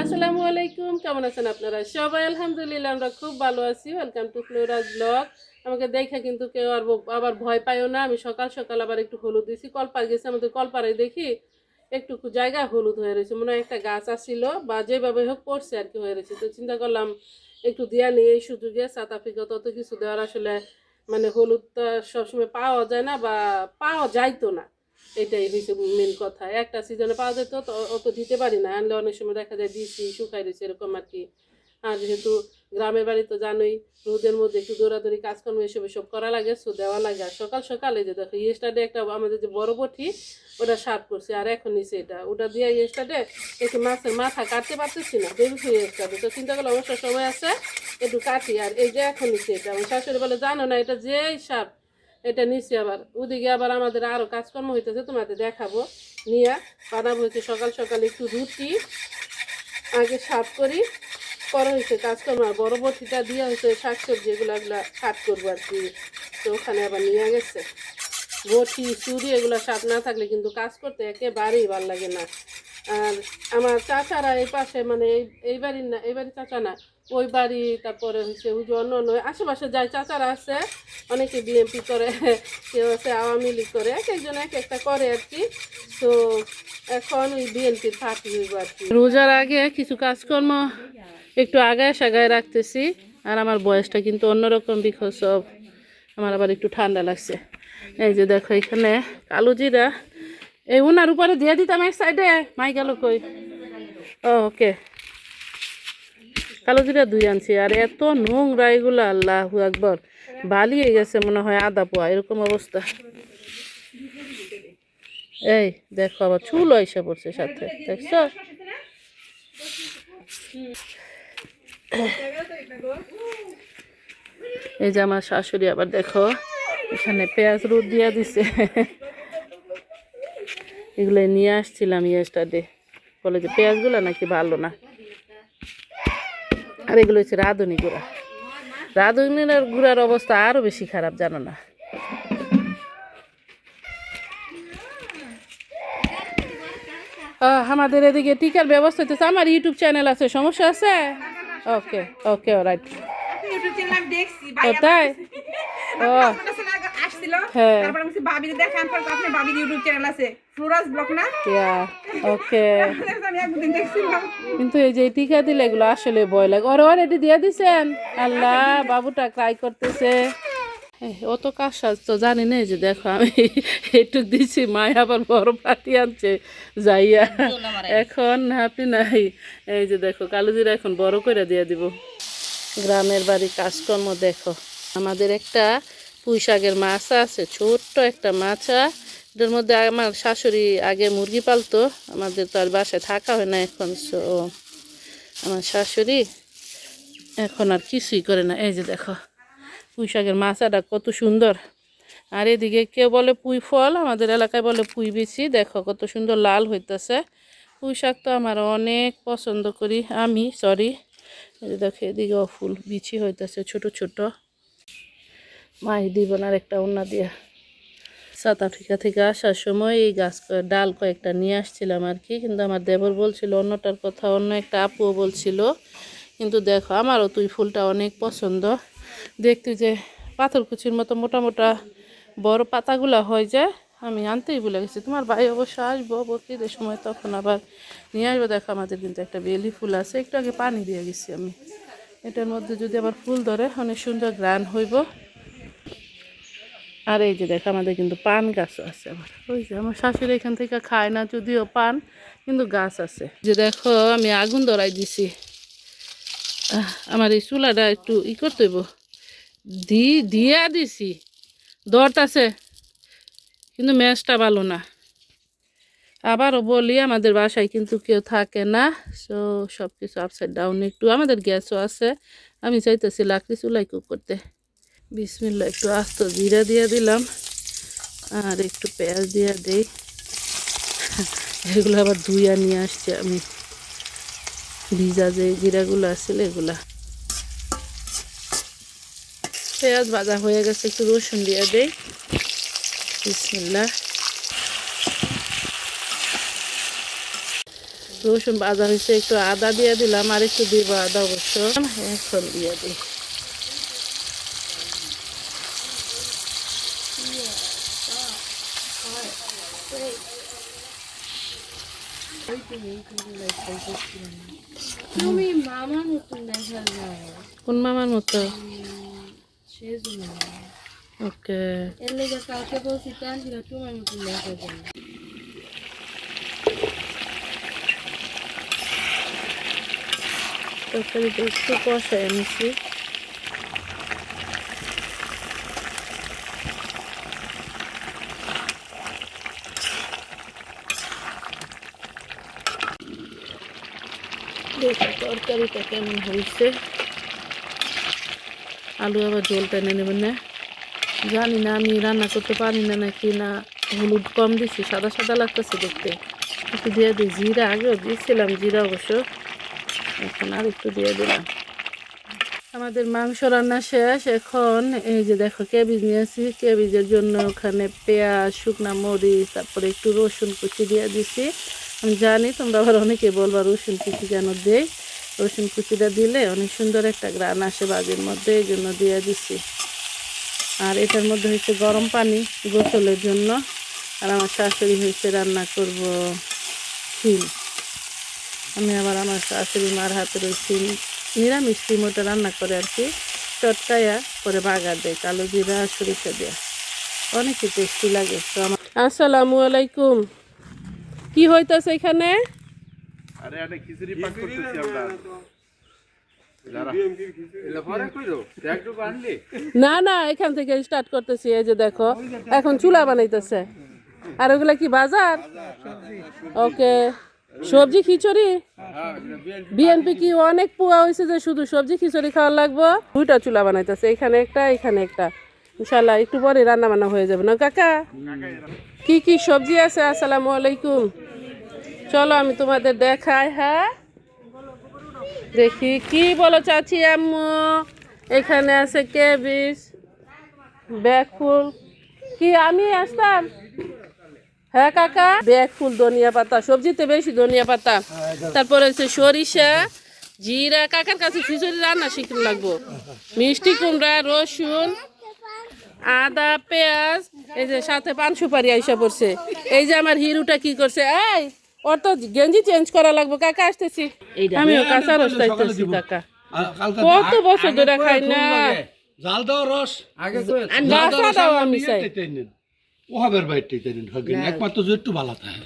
আসসালামু আলাইকুম, কেমন আছেন আপনারা সবাই? আলহামদুলিল্লাহ আমরা খুব ভালো আছি। Welcome to Flora's blog. আমাকে দেখে কিন্তু কেউ আবার ভয় পাইও না। আমি সকাল সকাল আবার একটু হলুদ দিছি, কলপাড় গেছি। আমাদের কলপাড়ায় দেখি একটু জায়গা হলুদ হয়ে রয়েছে, মনে হয় একটা গাছ আসছিল বা যেভাবে হোক পড়ছে আর কি হয়ে রয়েছে। তো চিন্তা করলাম একটু দিয়া নিয়ে এই সুযোগে। সাউথ আফ্রিকা তত কিছু দেওয়ার আসলে মানে হলুদটা সবসময় পাওয়া যায় না বা পাওয়া যাইতো না। এটাই হয়েছে মেন কথা। একটা সিজনে পাওয়া যেত তো অত দিতে পারি না, আনলে অনেক সময় দেখা যায় দিছি শুকাই রয়েছে এরকম আর কি। আর যেহেতু গ্রামের বাড়ি তো জানোই, রোদের মধ্যে একটু দৌড়াদৌড়ি কাজকর্ম এসব করা লাগে, সো দেওয়া লাগে। আর সকাল সকালে যে দেখো ইয়েস্টারডে একটা আমাদের যে বড় বটি ওটা সাফ করছে, আর এখন নিচে ওটা দিয়ে ইয়েস্টারডে একটু মাছের মাথা কাটতে পারতেছি না, বেরুছে ইয়েস্টারডে। তো চিন্তা করলে অবশ্য সময় আছে একটু কাটি। আর এই যে এখন নিচে এটা আমার শাশুড়ি বলে জানো না এটা যেই সাপ এটা নিচে আবার ওদিকে আবার আমাদের আরও কাজকর্ম হইতেছে, তোমাদের দেখাবো। নিয়ে বানাবো হচ্ছে সকাল সকাল একটু রুটি, আগে সাফ করি, পরে হয়েছে কাজকর্ম। আর বড় বটিটা দিয়ে হয়েছে শাকসবজি এগুলো কাট করবো আর কি। তো ওখানে আবার নিয়ে গেছে বটি চুরি, এগুলো সাপ না থাকলে কিন্তু কাজ করতে একেবারেই ভালো লাগে না। আর আমার চাচারা এই পাশে মানে এই বাড়ির না, এই বাড়ির চাচা না, ওই বাড়ি, তারপরে হচ্ছে ওই যে অন্য অন্য আশেপাশে যাই চাচারা আছে, অনেকে বিএনপি করে, কেউ আছে আওয়ামী লীগ করে, এক একজন এক একটা করে আর কি। তো এখন ওই বিএনপির পার্টি হইব আর কি। রোজার আগে কিছু কাজকর্ম একটু আগায় সাগায় রাখতেছি। আর আমার বয়সটা কিন্তু অন্যরকম, বিকজ অফ আমার আবার একটু ঠান্ডা লাগছে। এই যে দেখো এখানে কালো জিরা, এই উনার উপরে দিয়ে দিতাম এক সাইডে, মাই গেল কই। ওকে, কালো জিরা 2 আনছি। আর এত নোংরা এগুলো, আল্লাহু আকবার, বালিয়ে গেছে মনে হয় আদা পোয়া, এরকম অবস্থা। এই দেখো আবার চুল এসে পড়ছে সাথে, দেখছো? এই যে আমার শাশুড়ি আবার দেখো এখানে পেঁয়াজ রোদ দিয়া দিছে। এগুলো নিয়ে আসছিলাম ইয়েস্টারডে, বলে যে পেঁয়াজগুলো নাকি ভালো না। আর এগুলো হচ্ছে রাঁধুনি গুঁড়া। রাঁধুনির গুঁড়ার অবস্থা আরও বেশি খারাপ, জানো না? আমাদের এদিকে টিকার ব্যবস্থা হচ্ছে। আমার ইউটিউব চ্যানেল আছে, সমস্যা আছে? ওকে ওকে, রাইট। তাই? ও হ্যাঁ, ওকে। কিন্তু এই যে টিকা দিলে এগুলো আসলে ভয় লাগে। ওর অলরেডি দিয়ে দিছেন? আল্লাহ, বাবুটা ক্রাই করতেছে। অত কাজ সাজ তো জানি না। যে দেখো আমি একটু দিছি, মায় আবার বড় পাতি আনছে যাইয়া, এখন আপনি নাই। এই যে দেখো কালো জিরা এখন বড় করে দিয়ে দিব। গ্রামের বাড়ি কাজকর্ম দেখো। আমাদের একটা পুঁই শাকের মাছ আছে, ছোট্ট একটা মাছা। এটার মধ্যে আমার শাশুড়ি আগে মুরগি পালতো, আমাদের তো আর বাসায় থাকা হয় না এখন। সো আমার শাশুড়ি এখন আর কিছুই করে না। এই যে দেখো পুঁই শাকের মাছাটা কত সুন্দর। আর এদিকে কেউ বলে পুঁই ফল, আমাদের এলাকায় বলে পুঁই বিচি। দেখো কত সুন্দর লাল হইতেছে। পুঁই শাক তো আমার অনেক পছন্দ করি আমি, সরি। এই যে দেখো এদিকেও ফুল বিচি হইতেছে ছোট ছোট। মাই দিবনার একটা ওন্না দিয়া সাউথ আফ্রিকা থেকে আসার সময় এই গাছ ডাল কয়েকটা নিয়ে আসছিলাম আর কি। কিন্তু আমার দেবর বলছিল অন্যটার কথা, অন্য একটা আপুও বলছিল। কিন্তু দেখো আমারও তুই ফুলটা অনেক পছন্দ দেখতে, যে পাথরকুচির মতো মোটা মোটা বড় পাতাগুলা হয় যায়। আমি আনতেই ভুলে গেছি। তোমার ভাই অবশ্য আসবো বকরিদের সময়, তখন আবার নিয়ে আসবো। দেখো আমাদের কিন্তু একটা বেলি ফুল আছে, একটু আগে পানি দিয়ে গেছি আমি। এটার মধ্যে যদি আবার ফুল ধরে অনেক সুন্দর গ্রান হইব। আর এই যে দেখো আমাদের কিন্তু পান গাছও আছে। আবার ওই যে আমার শাশুড়ি এখান থেকে খায় না যদিও পান, কিন্তু গাছ আছে। যে দেখো আমি আগুন ধরাই দিছি। আমার এই চুলাটা একটু করতে হইব, দিয়া দিছি, দরট আছে, কিন্তু ম্যাচটা ভালো না। আবারও বলি আমাদের বাসায় কিন্তু কেউ থাকে না, সো সব কিছু আপসাইড ডাউন। একটু আমাদের গ্যাসও আছে, আমি চাইতেছি লাকড়ি চুলাই কুক করতে। বিসমিল্লাহ, একটু আস্ত জিরা দিয়ে দিলাম, আর একটু পেঁয়াজ দিয়ে দেই। এগুলো আবার ধুইয়া নিয়ে আসছি আমি, ভিজা যে জিরাগুলো আছিল এগুলা। পেঁয়াজ ভাজা হয়ে গেছে, একটু রসুন দিয়ে দেই। বিসমিল্লাহ। রসুন ভাজা হয়েছে, একটু আদা দিয়ে দিলাম, আর একটু দিব আদা অবশ্য। এখন দিয়ে দিই তুমি মামার মতন দেখা যায়। কোন মামার মতো? সেজন্য ওকে, এর লেগে কালকে বলছি তানজিরা তোমার মতন দেখা যায়। তরকারিটা একটু কষায় নিছি। দেখি তরকারিটা কেমন হয়েছে। আলু আবার ঝোল টেনে নেবেন না, জানি না আমি রান্না করতে পারি না নাকি, না হলুদ কম দিছি, সাদা সাদা লাগতেছে দেখতে। একটু দিয়ে দিই জিরা, আগেও দিয়েছিলাম জিরা অবশ্য, এখন আর একটু দিয়ে দিলাম। আমাদের মাংস রান্না শেষ। এখন এই যে দেখো কেবিজ নিয়েছি, কেবিজের জন্য ওখানে পেঁয়াজ, শুকনা মরিচ, তারপরে একটু রসুন কুচি দিয়ে দিছি। আমি জানি তোমরা আবার অনেকে বলবা রসুন কুচি কেন দেই, রসুন কুচিটা দিলে অনেক সুন্দর একটা গ্রান আসে বাজির মধ্যে, এই জন্য দিয়ে দিছি। আর এটার মধ্যে হচ্ছে গরম পানি গোসলের জন্য। আর আমার শাশুড়ি হয়েছে রান্না করব শিম। আমি আবার আমার শাশুড়ি মার হাতের ওই শিম, নিরামিষ শিম ওটা রান্না করে আর কি, চটকায়া পরে বাগার দেয় কালো জিরা সরিষা দেয়া, অনেকই টেস্টি লাগে। তো আমার আসসালামু আলাইকুম, কি হইতাছে এখানে? আরে আরে খিচুড়ি পাক করতেছি আমরা। না না, এখান থেকে স্টার্ট করতেছি। এই যে দেখো এখন চুলা বানাইতেছে। আর ওগুলা কি বাজার? ওকে, সবজি খিচুড়ি। বিএনপি কি অনেক পোয়া হয়েছে যে শুধু সবজি খিচুড়ি খাওয়া লাগবো? দুইটা চুলা বানাইতেছে, এখানে একটা এখানে একটা। ইনশাল্লাহ একটু পরে রান্না বান্না হয়ে যাবে না কাকা? কি কি সবজি আছে? আসসালামু আলাইকুম, চলো আমি তোমাদের দেখাই। হ্যাঁ দেখি কি বলো চাচি আম্মু। এখানে আছে কেবিজ, ব্যাকফুল। কি আমি আসতাম? হ্যাঁ কাকা, ব্যাকফুল, ধনিয়া পাতা, সবজিতে বেশি ধনিয়া পাতা। তারপরে হচ্ছে সরিষা, জিরা। কাকার কাছে খিচুড়ি রান্না শিখতে লাগবো। মিষ্টি কুমড়া, রসুন, আদা, পেঁয়াজ, এই যে সাথে পান সুপারি আইসা পড়ছে। এই যে আমার হিরুটা কি করছে, এই ওর তো গেঞ্জি চেঞ্জ করা লাগবে। কাকা আসতেছি, আমিও কাঁচা রস চাইতেছি কাকা। কত বছর ধরে খাই না, জাল দাও রস আগে গাছা দাও আমি চাই। ওহাবের বাইরটাই তাই হগিন একমাত্র যে একটু ভালো থাকে।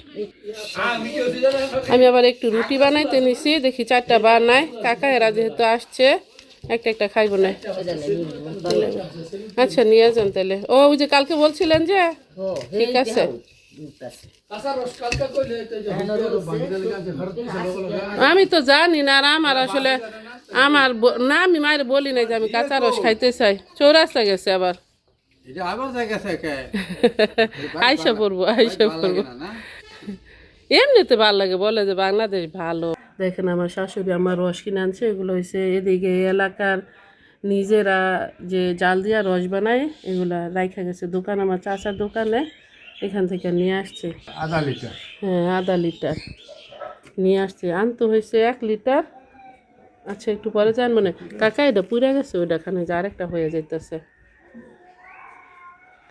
আমি আবার একটু রুটি বানাইতে নিছি, দেখি 4টা বানাই। কাকা এরা যেহেতু আসছে একটা একটা খাইব না। আচ্ছা নিয়ে যান তাহলে। ও ওই যে কালকে বলছিলেন যে, ঠিক আছে। আমি তো জানি না, আর আমার আসলে আমার না, আমি মায়ের বলি নাই যে আমি কাঁচা রস খাইতে চাই। চৌরাস্তা গেছে আবার, আইসা পড়বো আইসা পড়বো। এমনিতে ভালো লাগে, বলে যে বাংলাদেশ ভালো। দেখেন আমার শাশুড়ি আমার রস কিনে আনছে, এগুলো হয়েছে এদিকে এলাকার নিজেরা যে জাল দিয়া রস বানায়, এগুলা রাইখা গেছে দোকান, আমার চাচার দোকানে, এখান থেকে নিয়ে আসছে। আধা লিটার, হ্যাঁ আধা লিটার নিয়ে আসছে, আনতে হয়েছে 1 লিটার। আচ্ছা একটু পরে যান মনে কাকা, এটা পুড়ে গেছে ওইটা খানে, যে আরেকটা হয়ে যাইতেছে।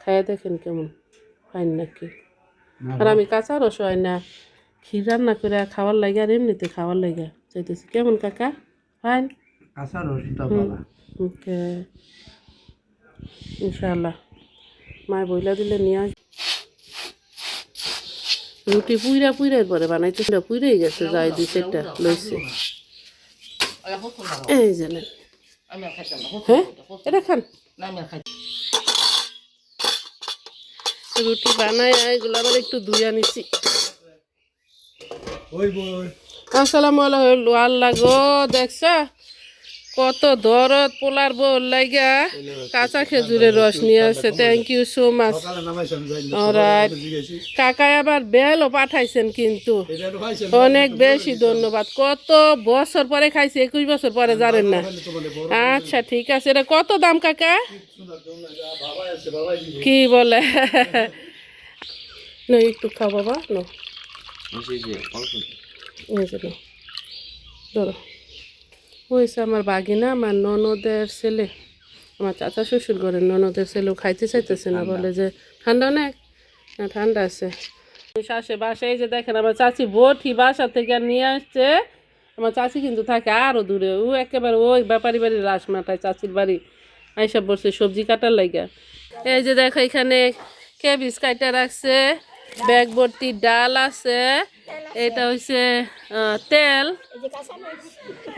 খাইয়া দেখেন কেমন, ফাইন নাকি? আর আমি কাঁচা রস হয় না, ক্ষীর রান্না করে খাওয়ার লাগে, আর এমনিতে খাওয়ার লাগে চাইতেছি। কেমন কাকা? ফাইন। কাঁচা রসটা ভালো। ওকে, ইনশাআল্লাহ মায় বইলা দিলে নিয়ে আস। রুটি পুইরা পুইরা পরে বানাইতে, পুইরেই গেছে, যাই 2-4টা লইছে। এই জানেন, হ্যাঁ এটা খান। রুটি বানাই এগুলো আবার একটু ধুইয়া নিছি। আসসালামু আলাইকুম। আল্লাহ গো, দেখছ কত দরদ পোলার বউর লাগা কাঁচা খেজুরের রস নিয়ে আসছে। Thank you so much. Alright, কাকাই আবার বেলও পাঠাইছেন, কিন্তু অনেক বেশি ধন্যবাদ। কত বছর পরে খাইছি, 21 বছর পরে, জানেন না? আচ্ছা ঠিক আছে, এটা কত দাম কাকা? কি বলে না একটু খাও বাবা, না এই যে নাও, ধরো। হয়েছে আমার বাগিনা, আমার ননদের ছেলে, আমার চাচা শ্বশুর ঘরের ননদের ছেলেও খাইতে চাইতেছে না, বলে যে ঠান্ডা অনেক। না ঠান্ডা আছে। শাশে বাসায় এই যে দেখেন আমার চাচি বটি বাসা থেকে নিয়ে আসছে। আমার চাচি কিন্তু থাকে আরও দূরে, ও একেবারে ওই ব্যাপারী বাড়ির রাসমাটায় চাচির বাড়ি আইসা বসে সবজি কাটার লাগা। এই যে দেখো এখানে কেবিজ কাটা রাখছে, ব্যাগ ভর্তি ডাল আছে, এটা হচ্ছে তেল,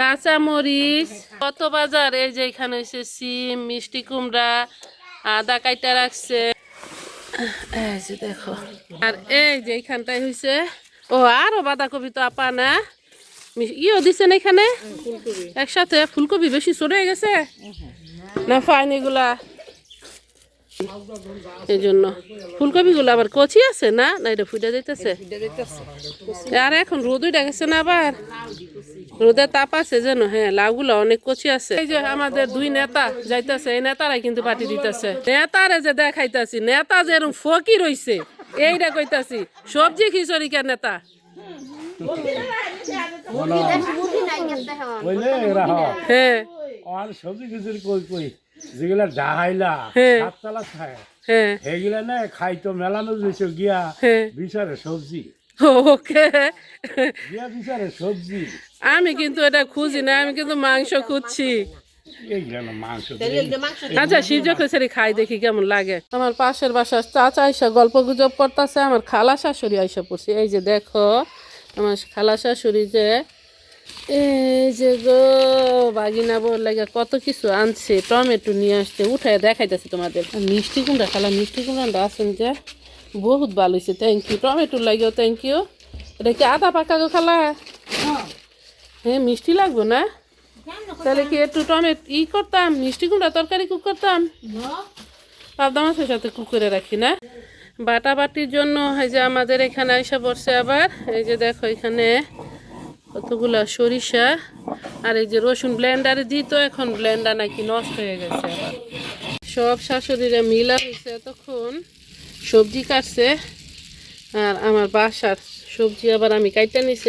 কাঁচামরিচ, কত বাজার। এই যে এখানে হচ্ছে সিম, মিষ্টি কুমড়া, আদা কাইটা রাখছে। এই যে দেখো, আর এই যে এইখানটাই হয়েছে, ও আরো বাঁধাকপি তো আপা না ইও দিছে না এখানে একসাথে। ফুলকপি বেশি ছোট হয়ে গেছে না ফাইন এগুলা, এই জন্য ফুলকপি গুলো আবার কচি আছে না, না এটা ফুটে যাইতেছে। আর এখন রোদ উঠে গেছে না, আবার রোদের তাপ আছে যেন। হ্যাঁ, লাউগুলো অনেক কচি আছে। এই যে আমাদের দুই নেতা যাইতেছে, এই নেতারাই কিন্তু পার্টি দিতেছে। নেতারে যে দেখাইতাছি, নেতা যে এরকম ফকির হইছে এইটা কইতাছি। সবজি খিচুড়িকার নেতা হ্যাঁ আর সবজি খিচুড়ি কই কই যেগুলা ডাহাইলা হ্যাঁ সাততলা খায় হ্যাঁ সেগুলা না খাইতো মেলানো দিয়েছে গিয়া বিচারে সবজি ওকে গিয়া বিচারে সবজি। আমি কিন্তু এটা খুঁজি না, আমি কিন্তু মাংস খুঁজছি। এইগুলা না মাংস আচ্ছা সিজা খিচুড়ি খাই দেখি কেমন লাগে। আমার পাশের বাসার চাচা আইসা গল্প গুজব করতেছে, আমার খালা শাশুড়ি আইসা পড়ছে। এই যে দেখো আমার খালা শাশুড়ি যে এই যে গো বাগিনা বল লাগে কত কিছু আনছে, টমেটো নিয়ে আসছে, উঠায় দেখাইতেছে তোমাদের। মিষ্টি কুমড়া, খালা মিষ্টি কুমড়াটা আছেন যে বহুত ভালো হয়েছে, থ্যাংক ইউ। টমেটোর লাগেও থ্যাংক ইউ। এটা কি আদা পাকা গো খালা? হ্যাঁ মিষ্টি লাগবো না, তাহলে কি একটু টমেটো করতাম, মিষ্টি কুমড়া তরকারি কুক করতাম, পাবদা মাছের সাথে কুক করে রাখি না। বাটা বাটির জন্য এই যে আমাদের এখানে আইসা পড়ছে আবার। এই যে দেখো এখানে কতগুলা সরিষা, আর এই যে রসুন ব্লেন্ডারে দিত, এখন ব্লেন্ডার নাকি নষ্ট হয়ে গেছে। আবার সব শাশুড়িরা মিলা হয়েছে, এতক্ষণ সবজি কাটছে, আর আমার বাসার সবজি আবার আমি কাইটা নিছি।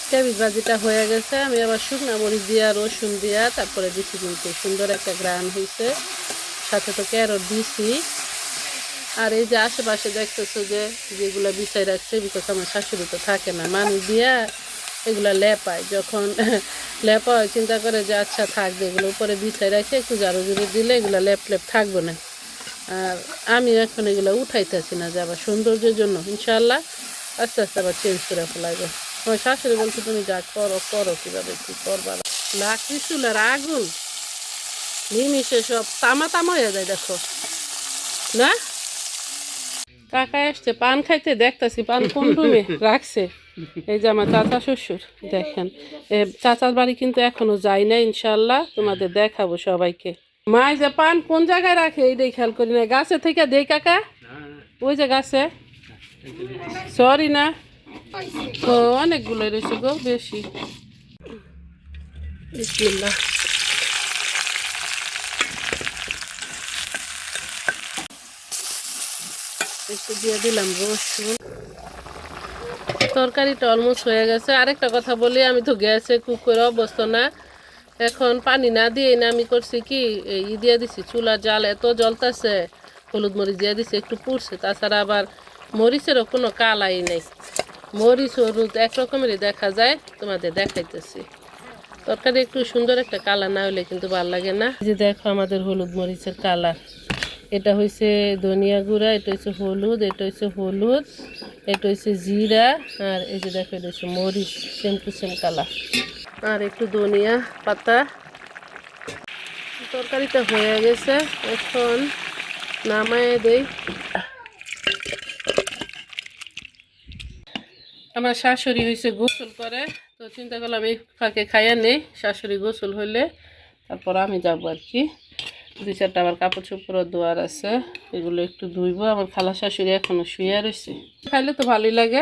কেবিজ ভাজিটা হয়ে গেছে, আমি আবার শুকনা মরিচ দিয়া রসুন দিয়া তারপরে দিছি, কিন্তু সুন্দর একটা গ্রান হয়েছে, সাথে তো ক্যারট দিছি। আর এই যে আশেপাশে দেখতেছো যে যেগুলা বিছাই রাখছে, বিকজ আমার শাশুড়ি তো থাকে না, মানুষ দিয়া এগুলা লেপায়, যখন লেপা হয় চিন্তা করে যে আচ্ছা থাকবে, এগুলো উপরে বিছাই রাখে একটু ঝাড়ু ঝুড়ি দিলে এগুলা লেপ লেপ থাকবে না। আর আমি এখন এগুলো উঠাইতেছি না, যে আবার সৌন্দর্যের জন্য ইনশাল্লাহ আস্তে আস্তে আবার চেঞ্জ করে ফেলাইবে। আমার শাশুড়ি বলছে তুমি যা করো করো, কীভাবে কী করবা। লাকড়ি চুলার আগুন নিমিশে সব তামা তামা হয়ে যায় দেখো না। কাকা আসছে পান খাইতে, দেখতেছি পান কোন রুমে রাখছে। এই যে আমার চাচা শ্বশুর দেখেন, চাচার বাড়ি কিন্তু এখনো যাই না, ইনশাল্লাহ তোমাদের দেখাবো সবাইকে। মা যে পান কোন জায়গায় রাখে এইটাই খেয়াল করি না, গাছে থেকে দেই কাকা, ওই যে গাছে। সরি না, ও অনেকগুলো রয়েছে গো, বেশি। বিসমিল্লাহ। একটু দিয়ে দিলাম রসুন। তরকারিটা অলমোস্ট হয়ে গেছে। আরেকটা কথা বলি, আমি তো গ্যাসে কুক করে অভ্যস্ত না, এখন পানি না দিয়ে না আমি করছি কি দিয়ে দিছি, চুলার জাল এত জ্বলতেছে, হলুদ মরিচ দিয়ে দিছি, একটু পুড়ছে। তাছাড়া আবার মরিচেরও কোনো কালাই নেই, মরিচ হলুদ একরকমেরই দেখা যায়, তোমাদের দেখাইতেছি। তরকারি একটু সুন্দর একটা কালার না হলে কিন্তু ভালো লাগে না। এই যে দেখো আমাদের হলুদ মরিচের কালার, এটা হয়েছে ধনিয়া গুঁড়া, এটা হচ্ছে হলুদ, এটা হচ্ছে হলুদ, এটা হচ্ছে জিরা, আর এই যে দেখো এটা হচ্ছে মরিচ, সেম টু সেম কালার। আর একটু ধনিয়া পাতা। তরকারিটা হয়ে গেছে, এখন নামায় দেই। আমার শাশুড়ি হয়েছে গোসল করে, তো চিন্তা করলাম এই ফাঁকে খাইয়া নেই, শাশুড়ি গোসল হইলে তারপর আমি যাবো আর কি। 2-4টা আবার কাপড় চোপড় ধোয়ার আছে, এগুলো একটু ধুইবো। আমার খালা শাশুড়ি এখনো শুয়ে রয়েছে, খাইলে তো ভালোই লাগে,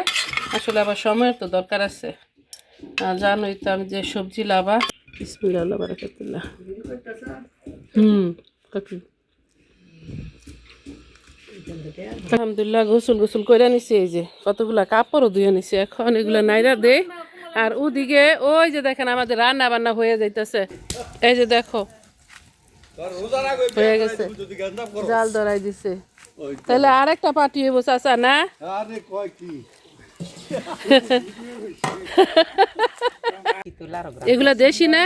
আসলে আবার সময়ের তো দরকার আছে। জানোই তো আমি যে সবজি লাভা। বিসমিল্লাহ বারাকাতুল্লাহ। কাকু আলহামদুলিল্লাহ গোসল গোসল করে নিছে, এই যে কতগুলা কাপড়ও ধুয়ে নিছে, এখন এগুলা নাইরা দে। আর ওদিকে ওই যে দেখেন আমাদের রান্না বান্না হয়ে যাইতেছে, এই যে দেখো হয়ে গেছে, জাল ধরাই দিছে। তাহলে আরেকটা পার্টি হইব চাচা না? আরে কয় কি এগুলা দেশি না,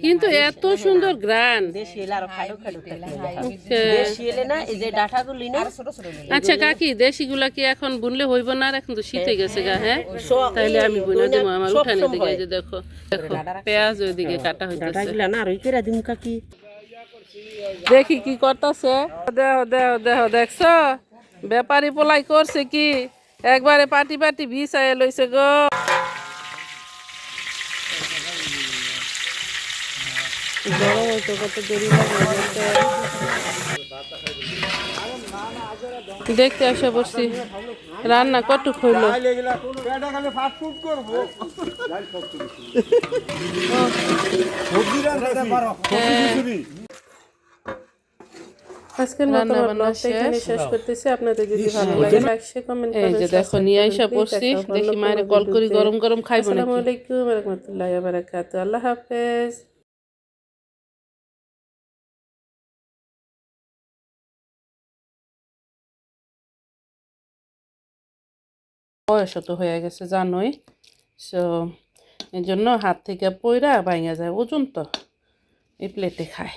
কিন্তু এত সুন্দর গ্রান। আচ্ছা কাকি, দেশিগুলা কি এখন বুনলে হইব না? আর এখন তো শীতে গেছে গা। হ্যাঁ তাইলে আমি বুনে দেবো আমার উঠানে দিকে। এই যে দেখো দেখো পেঁয়াজ ওইদিকে কাটা হইতেছে, দেখি কি করতেছে। দেহ দেহ দেহ দেখছো ব্যাপারী পোলাই করছে কি, একবারে পাটি পাটি ভিসায় লইছে গো। গরম হইতো কত দেরি লাগে দেখতে আসা পড়ছি। রান্না কটুক হইলো, আজকের রান্না বান্না শেষ করতেছি। আপনাদের যদি ভালো লাগে লাইক শেয়ার কমেন্ট করবেন। এই যে দেখো নিয়ে আইসা পড়ছি, দেখি মায়ের কল করি গরম গরম খাইবো নাকি। আসসালামু আলাইকুম ওয়া রাহমাতুল্লাহি ওয়া বারাকাতুহু। আল্লাহ হাফেজ। বয়স তো হয়ে গেছে জানোই, সো এই জন্য হাত থেকে পয়রা ভাঙা যায়, ওজন তো এই প্লেটে খায়।